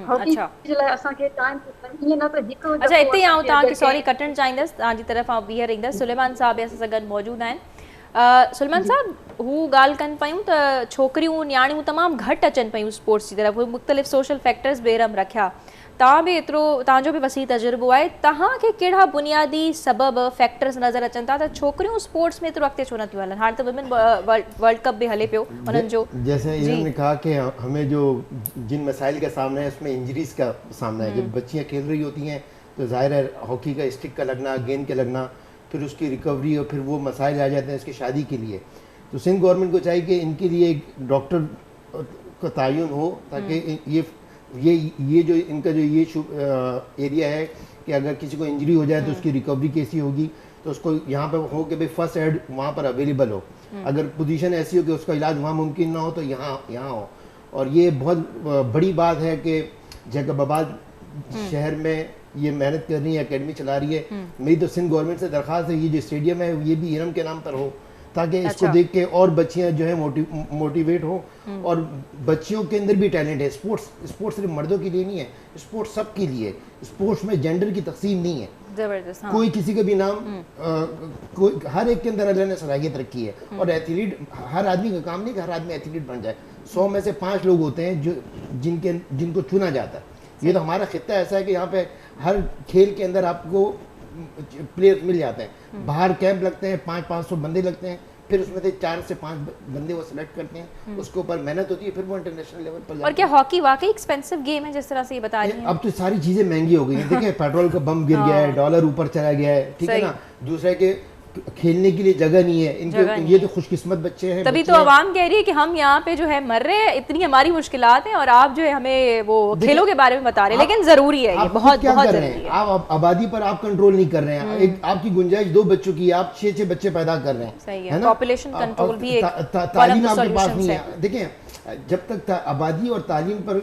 S4: हॉकी जे लाइ असांखे टाइम ईअं न त हिकु
S1: अच्छा हिते आऊं तव्हांखे सॉरी कटणु चाहींदसि, तव्हांजी तरफ़ आऊं ॿीहर ईंदसि। सुलेमान साहब असां सां गॾु मौजूदु आहिनि। सुलेमान साहब हू ॻाल्हि कनि पियूं त छोकिरियूं न्याणियूं तमामु घटि अचनि पियूं स्पोर्ट्स जी तरफ़, मुख़्तलिफ़ सोशल फैक्टर्स बेरम रखिया। तव्हां बि एतिरो तव्हांजो बि वसी तजुर्बो आहे, तव्हांखे कहिड़ा बुनियादी सबब फैक्टर्स नज़र अचनि था त छोकिरियूं स्पोर्ट्स में एतिरो अॻिते छो नथियूं हलनि? हाणे त वुमेन वर्ल्ड कप भी हले पियो उन्हनि जो।
S3: जैसे इन्होंने कहा कि हमें जो जिन मसाइल का सामना है उसमें इंजरीज का सामना है। जब बच्चियाँ खेल रही होती हैं तो जाहिर है हॉकी का स्टिक का लगना, गेंद के लगना, फिर उसकी रिकवरी और फिर वो मसाइल आ जाते हैं इसकी शादी के लिए। तो सिंध गवर्नमेंट को चाहिए कि इनके लिए एक डॉक्टर का तयन हो ताकि ये जो इनका जो ये एरिया है कि अगर किसी को इंजरी हो जाए तो उसकी रिकवरी कैसी होगी, तो उसको यहाँ पे हो कि भाई फर्स्ट एड वहाँ पर अवेलेबल हो, अगर पोजीशन ऐसी हो कि उसका इलाज वहाँ मुमकिन ना हो तो यहाँ हो। और ये बहुत बड़ी बात है कि जैकबाबाद शहर में ये मेहनत कर रही है, एकेडमी चला रही है। मेरी तो सिंध गवर्नमेंट से दरख्वास्त है ये जो स्टेडियम है ये भी इरम के नाम पर हो, ताकि इसको देख के और बच्चियां जो है मोटिवेट हो, और बच्चियों के अंदर भी टैलेंट है। स्पोर्ट्स सिर्फ मर्दों के लिए नहीं है, स्पोर्ट्स सबके लिए। स्पोर्ट्स में जेंडर की तकसीम नहीं है,
S1: जबरदस्त। हाँ।
S3: कोई किसी का भी नाम कोई, हर एक के अंदर अल्लाह ने सलाहियत रखी है। और एथलीट, हर आदमी का काम नहीं कि हर आदमी एथलीट बन जाए। 100 में से 5 लोग होते हैं जो जिनको चुना जाता है। ये तो हमारा खित्ता ऐसा है कि यहाँ पे हर खेल के अंदर आपको प्लेयर मिल जाते हैं। बाहर कैंप लगते हैं, 500 बंदे लगते हैं, फिर उसमें से 4 से 5 बंदे वो सिलेक्ट करते हैं, उसके ऊपर मेहनत होती है, फिर वो इंटरनेशनल लेवल पर।
S1: और क्या हॉकी वाकई एक्सपेंसिव गेम है जिस तरह से ये बता रही हैं?
S3: अब तो सारी चीजें महंगी हो गई हैं। देखिए पेट्रोल का बम गिर गया है, डॉलर ऊपर चला गया है, ठीक है ना। दूसरे के खेलने के लिए जगह नहीं है इनके, ये तो खुशकिस्मत बच्चे हैं।
S1: तभी तो आवाम कह रही है कि हम यहाँ पे जो है मर रहे हैं, इतनी हमारी मुश्किलात हैं, और आप जो है हमें वो खेलों के बारे में बता रहे हैं। लेकिन जरूरी है ये, बहुत बहुत जरूरी है।
S3: आप आबादी पर आप कंट्रोल नहीं कर रहे हैं। एक आपकी गुंजाइश 2 बच्चों की, आप 6 बच्चे पैदा कर रहे हैं,
S1: सही है। पॉपुलेशन कंट्रोल भी एक
S3: तालीम आपके पास नहीं है। देखिए जब तक आबादी और तालीम पर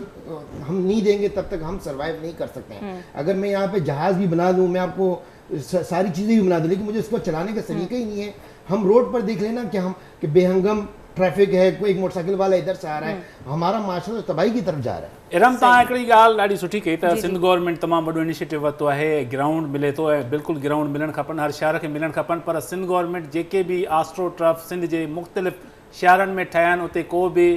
S3: हम नहीं देंगे तब तक हम सर्वाइव नहीं कर सकते हैं। अगर मैं यहाँ पे जहाज भी बना दूं, मैं आपको सारी चीजें भी बना दूं, लेकिन मुझे उसको चलाने का तरीका ही नहीं है। हम रोड पर देख लेना कि बेहंगम ट्रैफिक है, कोई एक मोटरसाइकिल वाला इधर से आ रहा है, हमारा माशरा तो तबाही की तरफ जा रहा है।
S2: इरम तव्हां हिकिड़ी ॻाल्हि ॾाढी सुठी कई त सिंध गवर्नमेंट तमामु वॾो इनिशिएटिव वरितो आहे, ग्राउंड मिले थो ऐं बिल्कुलु ग्राउंड मिलणु खपनि, हर शहर खे मिलणु खपनि। पर सिंध गवर्नमेंट जेके बि आस्ट्रो टर्फ सिंध जे मुख़्तलिफ़ शहरनि में ठहिया आहिनि, उते को बि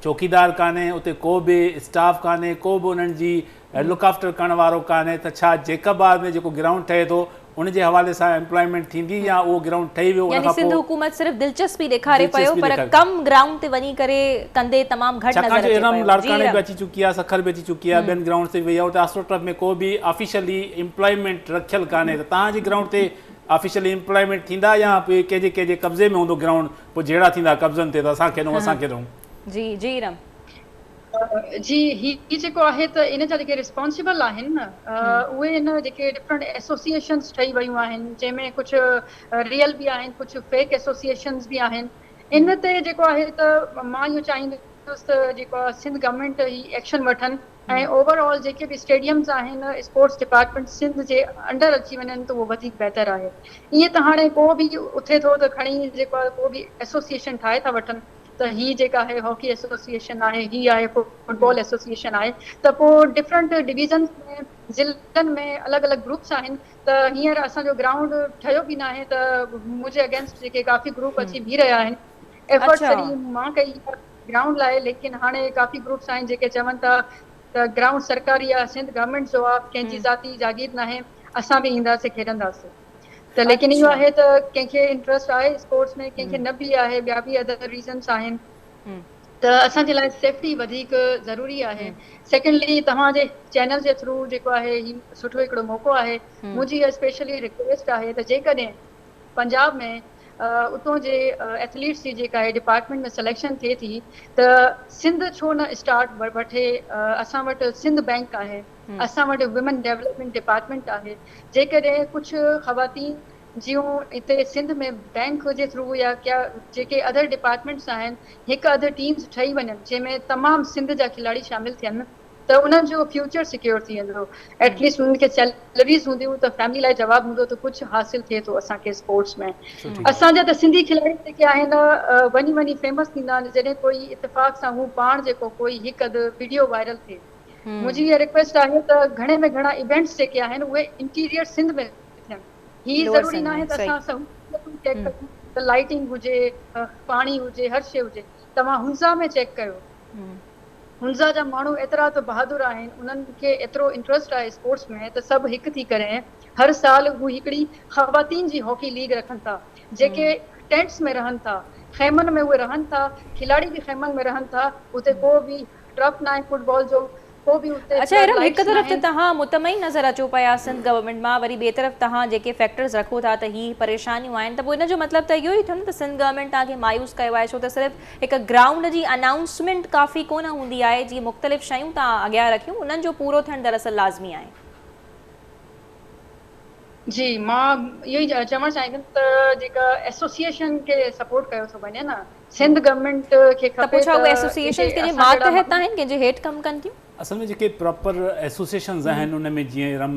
S2: चौकीदार कान्हे, उते को बि स्टाफ कान्हे, को बि उन्हनि जी लुक आफ्टर करण वारो कान्हे। त छा जैकबाबाद में जेको ग्राउंड ठहे थो उन जे हवाले सां एम्प्लॉयमेंट थींदी, या उहो ग्राउंड ठही वियो?
S1: यानी सिंध हुकूमत सिर्फ दिलचस्पी ॾेखारे पियो, पर कम ग्राउंड ते वञी करे कंदे तमामु घटि नज़र अचे पियो।
S2: इरम लाड़काने बि अची चुकी आहे, सखर बि अची चुकी आहे, ॿियनि ग्राउंड ते वई आहे, उते आस्ट्रो टर्फ में को बि ऑफिशियली एम्प्लॉयमेंट रखियल कान्हे। त तव्हांजी ग्राउंड ते ऑफिशियली एम्प्लॉयमेंट थींदा, या कंहिंजे कब्ज़े में हूंदो ग्राउंड, पोइ जहिड़ा थींदा कब्ज़नि ते त असांखे ॾियूं असांखे ॾियूं? जी
S1: जी इरम
S4: जी ही जेको आहे त इन जा जेके रिस्पॉन्सिबल आहिनि न, उहे इन जेके डिफरेंट एसोसिएशन्स ठही वियूं आहिनि, जंहिंमें कुझु रियल बि आहिनि, कुझु फेक एसोसिएशन्स बि आहिनि। इन ते जेको आहे त मां इहो चाहींदुसि त जेको आहे सिंध गवर्नमेंट ही एक्शन वठनि, ऐं ओवरऑल जेके बि स्टेडियम्स आहिनि स्पोर्ट्स डिपार्टमेंट सिंध जे अंडर अची वञनि त उहो वधीक बहितर आहे। ईअं त हाणे को बि उथे थो त खणी जेको आहे को बि एसोसिएशन ठाहे था वठनि, त ही जेका आहे हॉकी एसोसिएशन आहे, ही आहे फुटबॉल एसोसिएशन आहे, त पोइ डिफरेंट डिवीज़न में ज़िलनि में अलॻि अलॻि ग्रुप्स आहिनि। त हींअर असांजो ग्राउंड ठहियो बि न आहे, त मुंहिंजे अगेंस्ट जेके काफ़ी ग्रुप अची बीह रहिया आहिनि। एफर्ट सॼी मां कई ग्राउंड लाइ, लेकिन हाणे काफ़ी ग्रुप्स आहिनि जेके चवनि था त ग्राउंड सरकारी आहे, सिंध गवर्नमेंट जो आहे, कंहिंजी ज़ाती जागीर न आहे, असां बि ईंदासीं खेॾंदासीं। त लेकिन इहो आहे त कंहिंखे इंट्रस्ट आहे स्पोर्ट्स में, कंहिंखे न बि आहे, ॿिया बि अदर रीज़न्स आहिनि। त असांजे लाइ सेफ्टी वधीक ज़रूरी आहे। सेकेंडली तव्हांजे चैनल जे थ्रू जेको आहे ही सुठो हिकिड़ो मौक़ो आहे। मुंहिंजी स्पेशली रिक्वेस्ट आहे त जेकॾहिं पंजाब में उतां जे एथलीट्स जी जेका आहे डिपार्टमेंट में सिलेक्शन थिए थी, त सिंध छो न स्टार्ट वठे। असां वटि सिंध बैंक आहे, असां वटि वुमेन डेवलपमेंट डिपार्टमेंट आहे। जेकॾहिं कुझु ख़वातीन जियूं हिते सिंध में बैंक जे थ्रू या क्या जेके अदर डिपार्टमेंट्स आहिनि, हिकु अधु टीम्स ठही वञनि जंहिंमें तमामु सिंध जा खिलाड़ी शामिल थियनि, त उन्हनि जो फ्यूचर सिक्योर थी वेंदो। एटलीस्ट उन्हनि खे सैलरीज़ हूंदियूं त फैमिली लाइ जवाबु हूंदो, त कुझु हासिलु थिए थो असांखे स्पोर्ट्स में। असांजा त सिंधी खिलाड़ी जेके आहिनि वञी वञी फेमस थींदा आहिनि, जॾहिं कोई इतफ़ाक़ सां हू पाण जेको कोई हिकु अधु वीडियो वायरल थिए। मुंहिंजी इहा रिक्वेस्ट आहे त घणे में घणा इवेंट्स जेके आहिनि उहे इंटीरियर सिंध में थियनि। ही ज़रूरी न आहे त असां सहूलियतूं चेक कयूं, त लाइटिंग हुजे, पाणी हुजे, हर शइ हुजे। तव्हां हुंज़ा में चेक कयो, हुंज़ा जा माण्हू एतिरा त बहादुर आहिनि, उन्हनि खे एतिरो इंट्रस्ट आहे स्पोर्ट्स में, त सभु हिकु थी करे हर साल हू हिकिड़ी ख़वातीन जी हॉकी लीग रखनि था, जेके टेंट्स में रहनि था, ख़ैमनि में उहे रहनि था, खिलाड़ी बि ख़ैमनि में रहनि था। उते को बि ट्रफ न आहे फुटबॉल जो, को बि उते।
S1: अच्छा इरम, हिकु तरफ़ त तव्हां मुतमईन नज़र अचो पिया सिंध गवर्नमेंट मां, वरी ॿिए तरफ़ तव्हां जेके फैक्टर्स रखो था त ही परेशानियूं आहिनि, त पोइ इन जो मतिलबु त इहो ई थियो न त सिंध गवर्नमेंट तव्हांखे मायूस कयो आहे, छो त सिर्फ़ु हिकु ग्राउंड जी अनाउंसमेंट काफ़ी कोन हूंदी आहे। जीअं मुख़्तलिफ़ शयूं तव्हां अॻियां रखियूं, उन्हनि जो पूरो थियणु दरअसल लाज़मी आहे।
S4: जी मां इहो ई चवणु चाहींदमि त जेका एसोसिएशन खे सपोर्ट कयो थो वञे न, सिंध गवर्नमेंट खे
S1: त
S4: खपे
S1: पोइ छा
S4: त
S1: उहे एसोसिएशन
S4: जेके
S1: कंहिंजे
S4: असां जहिड़ा
S1: मातहत
S4: माण्हू-
S1: आहिनि कंहिंजे हेठि कमु कनि थियूं?
S2: असल में जेके प्रॉपर एसोसिएशन्स आहिनि उन में जीअं रम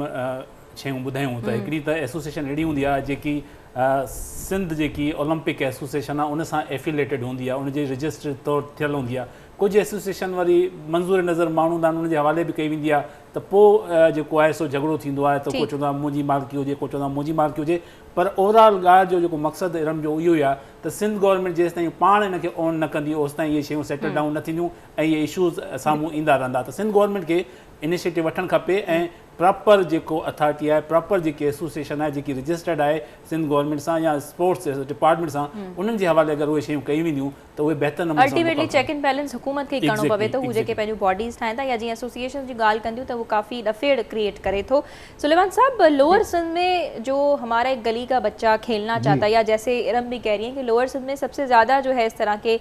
S2: शयूं ॿुधायूं त हिकिड़ी त एसोसिएशन अहिड़ी हूंदी आहे जेकी सिंध जेकी ओलंपिक एसोसिएशन आहे उन सां एफिलेटेड हूंदी आहे, उनजे रजिस्टर तौरु थियल हूंदी आहे। कुझु एसोसिएशन वरी मंज़ूर नज़र माण्हू हूंदा आहिनि उनजे हवाले बि कई वेंदी आहे, त पोइ जेको आहे सो झगड़ो थींदो आहे, त को चवंदो आहे मुंहिंजी मालिकी हुजे, को चवंदो आहे मुंहिंजी मालिकी हुजे। पर ओवरऑल ॻाल्हि जो जेको मक़सदु इरम जो इहो ई आहे त सिंध गवर्नमेंट जेसिताईं पाण हिनखे ऑन न कंदी ओसिताईं इहे शयूं सेटल डाउन न थींदियूं ऐं इहे इशूज़ साम्हूं ईंदा रहंदा। त सिंध गवर्नमेंट खे इनिशिएटिव वठणु खपे ऐं प्रॉपर जेको अथॉरिटी आहे, प्रॉपर जेकी एसोसिएशन आहे जेकी रजिस्टर्ड आहे सिंध गवर्नमेंट सां या स्पोर्ट्स डिपार्टमेंट सां, उन्हनि जे हवाले अगरि उहे शयूं कई वेंदियूं त उहे बहितर नमूने सां
S1: अल्टीमेटली चेक एंड बैलेंस हुकूमत खे ई करिणो पवे थो। हू जेके पंहिंजूं बॉडीज़ ठाहींदा या जीअं एसोसिएशन जी ॻाल्हि कंदियूं त उहो काफ़ी ॾफेड़ क्रिएट करे थो। सुलेमान साहब, लोअर सिंध में जो हमारा एक गली का बच्चा खेलना चाहता है, या जैसे इरम भी कह रही है कि लोअर सिंध में सबसे ज़्यादा जो है इस तरह के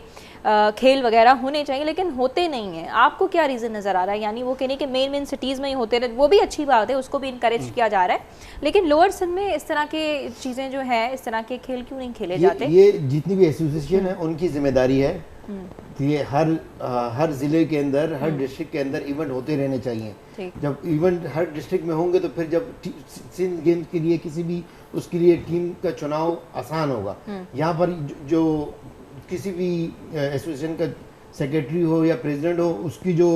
S1: खेल वगैरह होने चाहिए लेकिन होते नहीं हैं, आपको क्या रीज़न नज़र आ रहा है? यानी वो कहने के मेन सिटीज़ में ही होते रहे, वो भी अच्छी बात है, उसको भी इनकरेज किया जा रहा है, लेकिन लोअर सिंध में इस तरह के चीज़ें जो है, इस तरह के खेल क्यों नहीं खेले जाते?
S3: ये जितनी भी एसोसिएशन है उनकी जिम्मेदारी है। तो ये हर जिले के अंदर, हर डिस्ट्रिक्ट के अंदर इवेंट होते रहने चाहिए। जब इवेंट हर डिस्ट्रिक्ट में होंगे तो फिर जब सिंध गेम्स के लिए किसी भी उसके लिए टीम का चुनाव आसान होगा। यहाँ पर जो किसी भी एसोसिएशन का सेक्रेटरी हो या प्रेसिडेंट हो, उसकी जो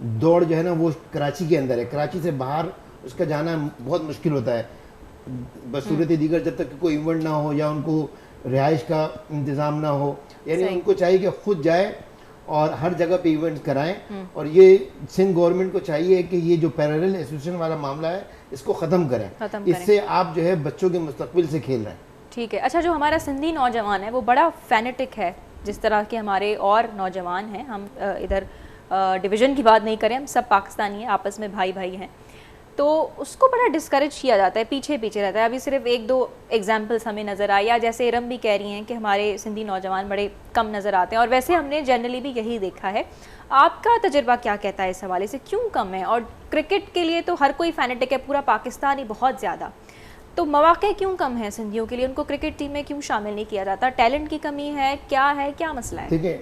S3: दौड़ जो है ना वो कराची के अंदर है, कराची से बाहर उसका जाना बहुत मुश्किल होता है बसूरत दीगर, जब तक कोई इवेंट ना हो या उनको रिहाइश का इंतज़ाम ना हो। यानी उनको चाहिए कि खुद जाए और हर जगह पे इवेंट्स कराएं। और ये सिंध गवर्नमेंट को चाहिए कि ये जो पैरेलल एसोसिएशन वाला मामला है इसको ख़त्म करें। इससे आप जो है बच्चों के मुस्तकबिल से खेल रहे हैं।
S1: ठीक है। अच्छा, जो हमारा सिंधी नौजवान है वो बड़ा फैनेटिक है, जिस तरह के हमारे और नौजवान हैं, हम इधर डिवीज़न की बात नहीं करें, हम सब पाकिस्तानी हैं, आपस में भाई भाई हैं, तो उसको बड़ा डिस्करेज किया जाता है, पीछे पीछे रहता है। अभी सिर्फ एक दो एग्जांपल्स हमें नज़र आए, या जैसे इरम भी कह रही हैं कि हमारे सिंधी नौजवान बड़े कम नज़र आते हैं, और वैसे हमने जनरली भी यही देखा है। आपका तजुर्बा क्या कहता है इस हवाले से, क्यों कम है? और क्रिकेट के लिए तो हर कोई फैनेटिक है, पूरा पाकिस्तान ही बहुत ज़्यादा, तो मौके क्यों कम है सिंधियों के लिए? उनको क्रिकेट टीम में क्यों शामिल नहीं किया जाता? टैलेंट की कमी है, क्या मसला है?
S3: ठीक है,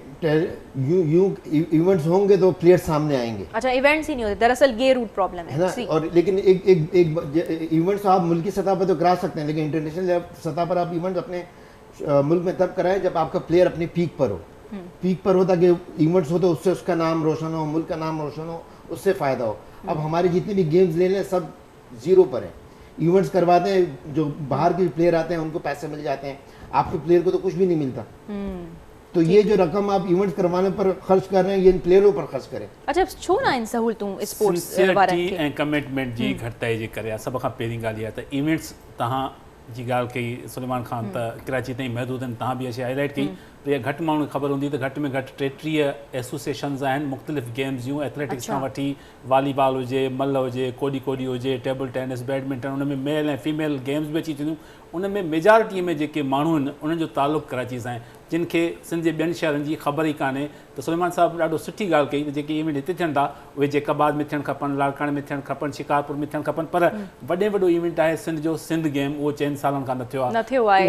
S3: इवेंट्स होंगे तो प्लेयर सामने आएंगे।
S1: अच्छा, इवेंट्स ही नहीं होते, दरअसल ये रूट प्रॉब्लम है
S3: ना। और लेकिन एक इवेंट्स आप मुल्की सतह पर तो करा सकते हैं, लेकिन इंटरनेशनल सतह पर आप इवेंट्स अपने मुल्क में तब कराएं जब आपका प्लेयर अपनी पीक पर हो, ताकि इवेंट्स हो तो उससे उसका नाम रोशन हो, मुल्क का नाम रोशन हो, उससे फ़ायदा हो। अब हमारे जितने भी गेम्स ले लें सब जीरो पर हैं। इवेंट्स करवाते हैं, जो बाहर के प्लेयर आते हैं उनको पैसे मिल जाते हैं, आपके प्लेयर को तो कुछ भी नहीं मिलता। तो ये जो रकम आप इवेंट्स करवाने पर खर्च कर रहे हैं, ये इन प्लेयरों पर खर्च करें।
S1: अच्छा, छो ना इन सहूलतूं स्पोर्ट्स
S2: सिंसियरिटी ऐं कमिटमेंट जी घटिताई जे करे सभ खां पहिरीं ॻाल्हि इहा त इवेंट्स तव्हां जी ॻाल्हि कई सुलेमान ख़ान त कराची ताईं महदूद आहिनि, तव्हां बि अची हाईलाइट कई। पर इहा घटि माण्हुनि खे ख़बर हूंदी त घटि में घटि 33 एसोसिएशन्स आहिनि मुख़्तलिफ़ गेम्स जूं, एथलेटिक्स खां वठी वॉलीबॉल हुजे, मल हुजे, कोडी हुजे, टेबल टेनिस, बैडमिंटन, उन में मेल ऐं फीमेल गेम्स बि अची थियूं। उन में मेजॉरिटी में जेके माण्हू आहिनि उन्हनि जो तालुक़ु कराची सां आहे, जिन खे सिंध जे ॿियनि शहरनि जी ख़बर ई कान्हे। त सुलेमान साहब ॾाढो सुठी ॻाल्हि कई त जेके इवेंट हिते थियनि था उहे जेकाबाद में थियणु खपनि, लाड़काणे में थियणु खपनि, शिकारपुर में थियणु खपनि, पर वॾो इवेंट आहे सिंध जो सिंध गेम, उहो 4 सालनि खां न थियो आहे।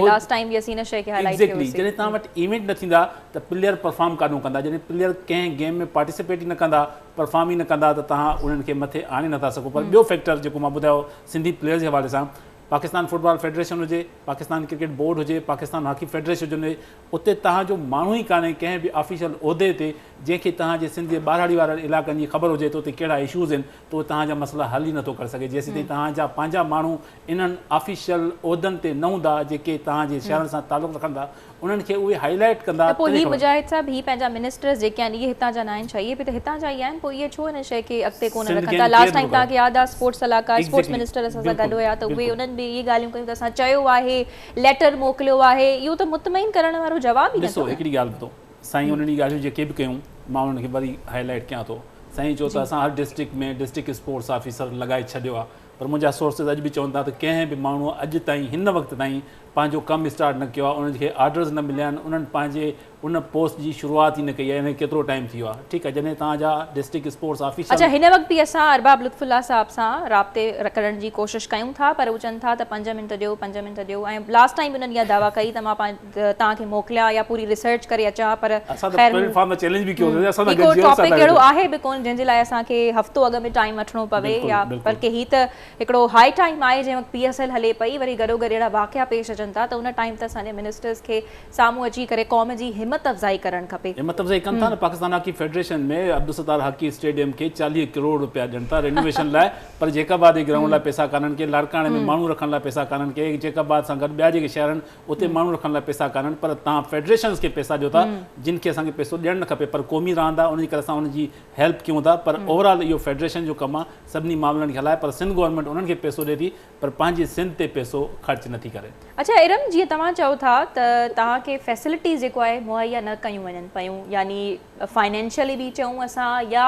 S2: एग्ज़ैक्टली, जॾहिं तव्हां वटि इवेंट न थींदा त प्लेयर परफॉर्म कान कंदा, जॾहिं प्लेयर कंहिं गेम में पार्टिसिपेट ई न कंदा, परफॉर्म ई न कंदा, त तव्हां उन्हनि खे मथे आणे नथा सघो। पर ॿियो फैक्टर जेको मां ॿुधायो सिंधी प्लेयर जे हवाले सां, पाकिस्तान फुटबॉल फेडरेशन हुजे, पाकिस्तान क्रिकेट बोर्ड हुजे, पाकिस्तान हॉकी फेडरेशन हुजे, उते तव्हांजो माण्हू ई कान्हे कंहिं बि ऑफिशियल उहिदे ते जंहिंखे तव्हांजे सिंध जे ॿारहाड़ी वारनि इलाइक़नि जी ख़बर हुजे त उते कहिड़ा इशूज़ आहिनि, त उहे तव्हांजा मसइला हल ई नथो करे सघे जेसीं ताईं तव्हांजा पंहिंजा माण्हू इन्हनि ऑफिशियल उहिदनि ते न हूंदा जेके तव्हांजे शहरनि सां तालुक़ु रखंदा, उन्हनि खे उहे हाईलाइट कंदा।
S1: त पोइ ही मुजाहिद साहब ही पंहिंजा मिनिस्टर्स जेके आहिनि इहे हितां जा न आहिनि, चाहिए बि त हितां जा ई आहिनि, पोइ इहे छो हिन शइ खे अॻिते कोन रखनि था? लास्ट टाइम तव्हांखे यादि आहे स्पोर्ट्स सलाहकार, स्पोर्ट्स मिनिस्टर असां सां गॾु हुया, त उहे उन्हनि बि इहे ॻाल्हियूं कयूं त असां चयो आहे, लेटर मोकिलियो आहे, इहो त मुतमइन करण वारो जवाब ई
S2: ॾिसो। हिकिड़ी ॻाल्हि ॿुधो साईं, उन्हनि ॻाल्हियूं जेके बि कयूं मां उन्हनि खे वरी हाईलाइट कयां थो। साईं चओ त असां हर डिस्ट्रिक्ट में डिस्ट्रिक्ट स्पोर्ट्स ऑफिसर लॻाए छॾियो आहे, पर मुंहिंजा सोर्सिस अॼु बि चवनि था त कंहिं बि माण्हू अॼु ताईं हिन वक़्त ताईं पंहिंजो कमु स्टार्ट न कयो आहे, उन्हनि खे ऑर्डर्स न मिलिया आहिनि, उन्हनि पंहिंजे उन पोस्ट जी शुरूआत ई न कई आहे, हिन केतिरो टाइम थी वियो आहे। ठीकु आहे, जॾहिं तव्हांजा डिस्ट्रिक्ट स्पोर्ट्स ऑफिसर
S1: अच्छा, हिन वक़्तु बि असां अरबाब लुत्फुल्ला साहब सां राब्ते करण जी कोशिशि कयूं था, पर हू चवनि था त 5 मिंट ॾियो 5 मिंट ॾियो, ऐं लास्ट टाइम उन्हनि इहा दावा कई त मां तव्हांखे मोकिलियां या पूरी रिसर्च करे अचां, पर
S2: प्लेटफॉर्म ते चैलेंज बि कयो असां सां
S1: को टॉपिक अहिड़ो आहे बि कोन जंहिंजे लाइ असांखे हफ़्तो अॻु में टाइम वठिणो पवे, या बल्कि हीअ त हिकिड़ो हाई टाइम आहे जंहिं वक़्तु PSL हले पई, वरी गॾोगॾु अहिड़ा वाक़िया पेश अचनि था, त उन टाइम ते असांजे मिनिस्टर्स खे साम्हूं अची करे क़ौम जी हिमत अफ़ज़ाई करणु खपे।
S2: हिम्मत अफ़ज़ाई कनि था न। पाकिस्तान हॉकी फेडरेशन में अब्दुल सत्तार हॉकी स्टेडियम खे 40 करोड़ रुपया ॾियनि था रेनोवेशन लाइ, पर जैकाबाद जे ग्राउंड लाइ पैसा कान्हनि के, लाड़काणे में माण्हू रखण लाइ पैसा कान्हनि के, जैकाबाद सां गॾु ॿिया जेके शहर आहिनि उते माण्हू रखण लाइ पैसा कान्हनि, पर तव्हां फेडरेशन्स खे पैसा ॾियो था जिन खे असांखे पैसो ॾियणु न खपे, पर क़ौमी रहंदा उनजे करे असां उनजी हेल्प कयूं था, पर ओवरऑल इहो फेडरेशन जो कमु आहे सभिनी मामलनि खे हलाए, पर सिंध गवर्नमेंट उन्हनि खे पैसो ॾिए थी, पर पंहिंजी सिंध ते पैसो ख़र्च नथी करे।
S1: अच्छा इरम, जीअं तव्हां चओ था त तव्हांखे फैसिलिटीज़ जेको आहे मुहैया न कयूं वञनि पियूं, यानी फाइनेंशियली बि चऊं असां या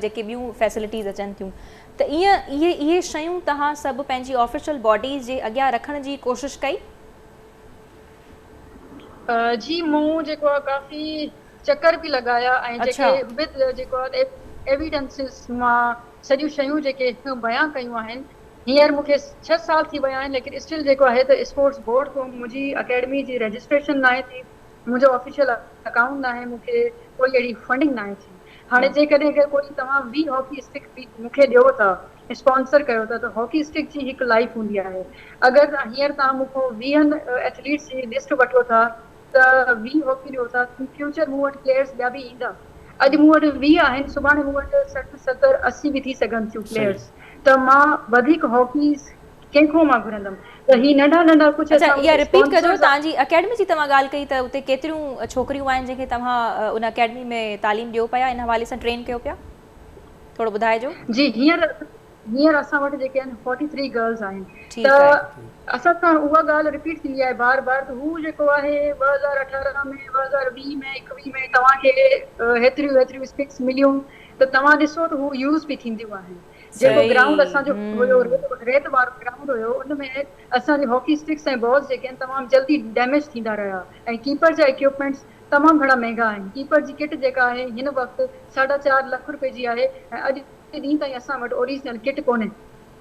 S1: जेके ॿियूं फैसिलिटीज़ अचनि थियूं, त इहे शयूं तव्हां सभु पंहिंजी ऑफिशियल बॉडीज़ जे अॻियां रखण जी कोशिशि कई?
S4: जी मूं जेको आहे काफ़ी चक्कर बि लॻाया, ऐं जेके विद जेको आहे एविडेंसिस मां सॼियूं शयूं जेके बयां कयूं आहिनि। हींअर मूंखे 6 साल थी विया आहिनि, लेकिन स्टिल जेको आहे त स्पोर्ट्स बोर्ड खां मुंहिंजी अकेडमी जी रजिस्ट्रेशन न आहे थी, मुंहिंजो ऑफिशियल अकाउंट न आहे, मूंखे कोई अहिड़ी फंडिंग न आहे थी। हाणे जेकॾहिं अगरि कोई तव्हां 20 हॉकी स्टिक बि मूंखे ॾियो था, स्पॉन्सर कयो था, त हॉकी स्टिक जी हिकु लाइफ हूंदी आहे। अगरि हींअर तव्हां मूंखां 20 एथलीट्स जी लिस्ट वठो था त 20 हॉकी ॾियो था, फ्यूचर मूं वटि प्लेयर्स ॿिया बि ईंदा। अॼु मूं वटि 20 आहिनि, सुभाणे मूं वटि 60, 70, 80 बि थी सघनि थियूं प्लेयर्स, त मां वधीक हॉकीस कंहिंखो मां घुरंदमि, त ही नंढा नंढा कुझु।
S1: अच्छा इहा रिपीट कजो, तव्हांजी अकेडमी जी तव्हां ॻाल्हि कई त उते केतिरियूं छोकिरियूं आहिनि जंहिंखे तव्हां उन अकेडमी में तालीम ॾियो पिया, इन हवाले सां ट्रेन कयो पिया, थोरो ॿुधाइजो।
S4: जी हींअर असां वटि जेके आहिनि 43 गर्ल्स आहिनि, त असां सां उहा ॻाल्हि रिपीट थींदी आहे बार बार, त हू जेको आहे 2018 में 2020 में 21 में तव्हांखे हेतिरियूं स्टिक्स मिलियूं, त तव्हां ॾिसो त हू यूज़ बि थींदियूं आहिनि। जेको ग्राउंड असांजो हुयो, रेत वारो ग्राउंड हुयो, उन में असांजी हॉकी स्टिक्स ऐं बॉल्स जेके आहिनि तमामु जल्दी डैमेज थींदा रहिया, ऐं कीपर जा इक्विपमेंट्स तमामु घणा महांगा आहिनि। कीपर जी किट जेका आहे हिन वक़्तु 4.5 लाख रुपए जी आहे, ऐं अॼु ॾींहं ताईं असां वटि ओरिजिनल किट कोन्हे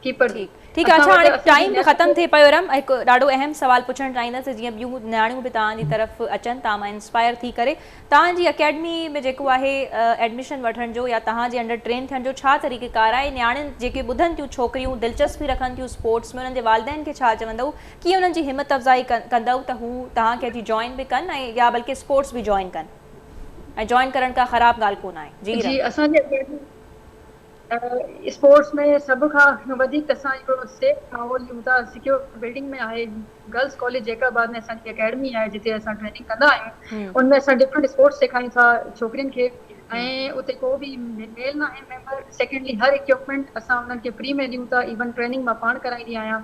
S4: कीपर जी।
S1: ठीकु आहे, अच्छा हाणे टाइम बि ख़तमु थिए पियो रम, हिकु ॾाढो अहम सवाल पुछणु चाहींदसि, जीअं ॿियूं नियाणियूं बि तव्हांजी तरफ़ अचनि, तव्हां मां इंस्पायर थी करे तव्हांजी अकेडमी में जेको आहे एडमिशन वठण जो या तव्हांजे अंडर ट्रेन थियण जो छा तरीक़ेकार आहे? नियाणियुनि जेके ॿुधनि थियूं, छोकिरियूं दिलचस्पी रखनि थियूं स्पोर्ट्स में, उन्हनि जे वालिदैन खे छा चवंदव, कीअं उन्हनि जी हिमत अफ़ज़ाई कंदव त हू तव्हांखे अची जॉइन बि कनि, ऐं या बल्कि स्पोर्ट्स बि जॉइन कनि, ऐं जॉइन करण का ख़राबु ॻाल्हि कोन आहे?
S4: जी असांजे स्पोर्ट्स में सभ खां वधीक असां हिकिड़ो सेफ माहौल ॾियूं था, सिक्योर बिल्डिंग में आहे। गर्ल्स कॉलेज जैकाबाद में असांजी अकेडमी आहे जिते असां ट्रेनिंग कंदा आहियूं, उनमें असां डिफरेंट स्पोर्ट्स सेखारियूं था छोकिरियुनि खे, ऐं उते को बि मेल न आहे मेंबर। सेकेंडली हर इक्विपमेंट असां उन्हनि खे फ्री में ॾियूं था, इवन ट्रेनिंग मां पाण कराईंदी आहियां,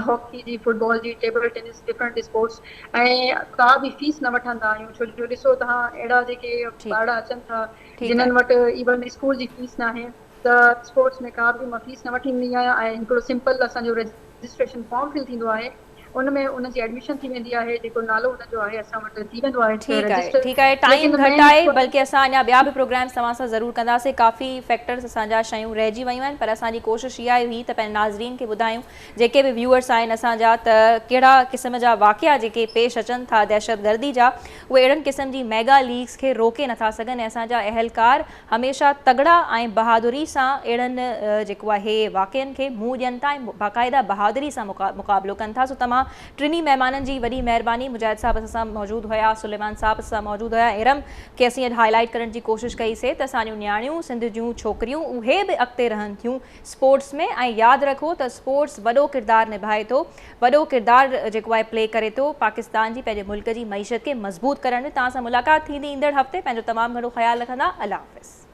S4: हॉकी जी, फुटबॉल जी, टेबल टेनिस, डिफरेंट स्पोर्ट्स, ऐं का बि फीस न वठंदा आहियूं, छो जो ॾिसो तव्हां अहिड़ा जेके ॿार अचनि था जिन्हनि वटि इवन स्कूल जी फीस न आहे, त स्पोर्ट्स में का बि मां फीस न वठंदी आहियां, ऐं हिकिड़ो सिंपल असांजो रजिस्ट्रेशन फॉर्म फिल थींदो आहे, उनमें उनजी एडमिशन थी वेंदी आहे, जेको नालो उनजो आहे असां वटि थी वेंदो आहे।
S1: ठीकु आहे, टाइम घटि आहे, बल्कि असां अञा ॿिया बि प्रोग्राम्स तव्हां सां ज़रूरु कंदासीं। काफ़ी फैक्टर्स असांजा शयूं रहिजी वियूं आहिनि, पर असांजी कोशिशि इहा हुई त पंहिंजे नाज़रीन खे ॿुधायूं, जेके बि व्यूअर्स आहिनि असांजा, त कहिड़ा क़िस्म जा वाक़िया जेके पेश अचनि था दहशतगर्दी जा, उहे अहिड़नि क़िस्म जी मेगा लीग्स खे रोके नथा सघनि, ऐं असांजा अहलकार हमेशह तगड़ा ऐं बहादुरी सां अहिड़नि जेको आहे वाक़ियनि खे मुंहुं ॾियनि था, ऐं बाक़ाइदा बहादुरी सां मुक़ाबिलो कनि था। सो तमामु टिनी महिमाननि जी वॾी महिरबानी, मुजाहिद साहब असां मौजूदु हुया, सुलेमान साहब असां मौजूदु हुया, इरम खे असीं हाईलाइट करण जी कोशिशि कईसीं त असांजूं नियाणियूं, सिंध जूं छोकिरियूं, उहे बि अॻिते रहनि थियूं स्पोर्ट्स में, ऐं यादि रखो त स्पोर्ट्स वॾो किरदारु निभाए थो, वॾो किरदारु जेको आहे प्ले करे थो पाकिस्तान जी, पंहिंजे मुल्क जी मईशत खे मज़बूत करण में। तव्हां सां मुलाक़ात थींदी ईंदड़ हफ़्ते, पंहिंजो तमामु घणो ख़्यालु रखंदा। अल्लाह हाफ़िज़।